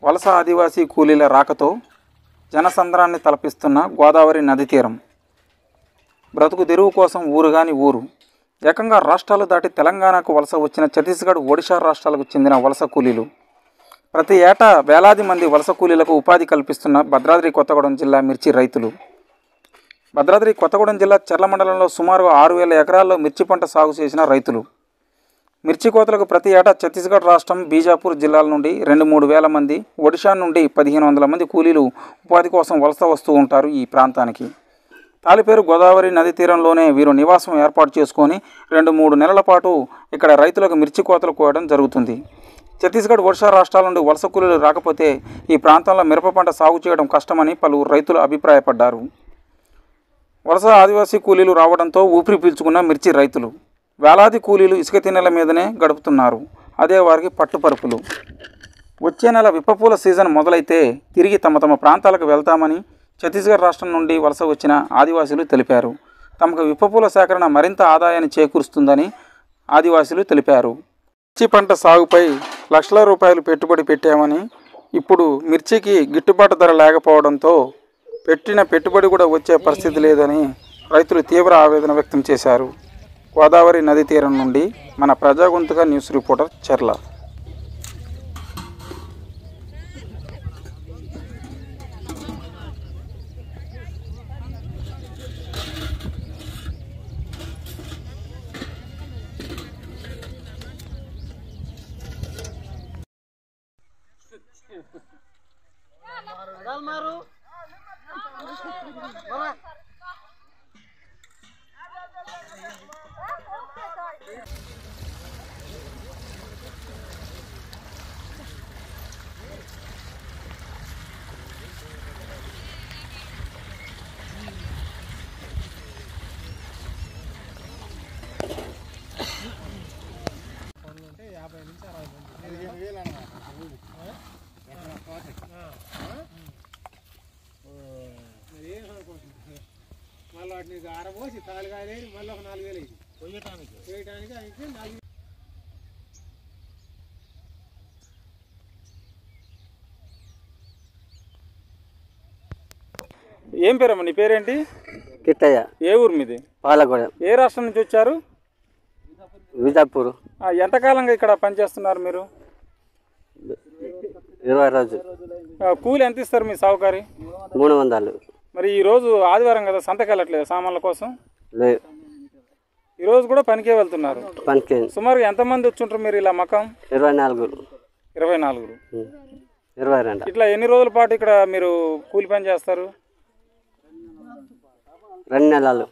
వలస ఆదివాసీ కూలీల రాకతో జనసంద్రాన్ని తలపిస్తున్న గోదావరి నది తీరం. బ్రతుకు తెరువు కోసం ఊరుగాని ఊరు. ఏకంగా రాష్ట్రాలు దాటి తెలంగాణకు వలస వచ్చిన ఛత్తీస్గఢ్, ఒడిశా రాష్ట్రాలకు చెందిన వలస కూలీలు. ప్రతి ఏటా వేలాది మంది వలస కూలీలకు ఉపాధి కల్పిస్తున్న భద్రాద్రి కొత్తగూడెం జిల్లా మిర్చి రైతులు. భద్రాద్రి కొత్తగూడెం జిల్లా చెర్ల మండలంలో సుమారు 6,000 ఎకరాల్లో మిర్చి పంట సాగు చేసిన రైతులు. మిర్చి కోతలకు ప్రతి ఏటా ఛత్తీస్గఢ్ రాష్ట్రం, బీజాపూర్ జిల్లాల నుండి 2-3 వేల మంది, ఒడిశా నుండి 1,500 మంది కూలీలు ఉపాధి కోసం వలస వస్తూ ఉంటారు ఈ ప్రాంతానికి. తాలిపేరు గోదావరి నది తీరంలోనే వీరు నివాసం ఏర్పాటు చేసుకొని 2-3 నెలల పాటు ఇక్కడ రైతులకు మిర్చి కోతలు కోయడం జరుగుతుంది. ఛత్తీస్గఢ్, ఒడిశా రాష్ట్రాల నుండి వలస కూలీలు రాకపోతే ఈ ప్రాంతంలో మిరప పంట సాగు చేయడం కష్టమని పలువురు రైతులు అభిప్రాయపడ్డారు. వలస ఆదివాసీ కూలీలు రావడంతో ఊపిరి పీల్చుకున్న మిర్చి రైతులు. వేలాది కూలీలు ఇసుక తిన్నెల మీదనే గడుపుతున్నారు. అదే వారికి పట్టుపరుపులు. వచ్చే నెల విప్పపూల సీజన్ మొదలైతే తిరిగి తమ ప్రాంతాలకు వెళ్తామని ఛత్తీస్గఢ్ రాష్ట్రం నుండి వలస వచ్చిన ఆదివాసీలు తెలిపారు. తమకు విప్పపూల సేకరణ మరింత ఆదాయాన్ని చేకూరుస్తుందని ఆదివాసీలు తెలిపారు. మిర్చి పంట సాగుపై లక్షల రూపాయలు పెట్టుబడి పెట్టామని, ఇప్పుడు మిర్చికి గిట్టుబాటు ధర లేకపోవడంతో పెట్టిన పెట్టుబడి కూడా వచ్చే పరిస్థితి లేదని రైతులు తీవ్ర ఆవేదన వ్యక్తం చేశారు. గోదావరి నది తీరం నుండి మన ప్రజాగొంతుక న్యూస్ రిపోర్టర్ చెర్ల. మళ్ళీ వాటిని ఆరబోసి తాలుగాయలు మళ్ళీ ఒక 4,000 అయింది వేయటానికి అయితే 4. ఏం పేరమ్మా నీ పేరేంటి? కిట్టయ్య. ఏ ఊరు మీది? పాలగూడెం. ఏ రాష్ట్రం నుంచి వచ్చారు? బీజాపూర్. ఎంతకాలంగా ఇక్కడ పనిచేస్తున్నారు మీరు? 20 రోజులు. కూలి ఎంత ఇస్తారు మీ సాగుకారి? 300. మరి ఈరోజు ఆదివారం కదా, సంతకి వెళ్ళట్లేదు సామాన్ల కోసం? లేదు, ఈరోజు కూడా పనికే వెళ్తున్నారు. పనికి. సుమారుగా ఎంతమంది వచ్చుంటారు మీరు ఇలా మకం? 24. 24. 22. ఇట్లా ఎన్ని రోజుల పాటు ఇక్కడ మీరు కూలి పని చేస్తారు? 2 నెలలు.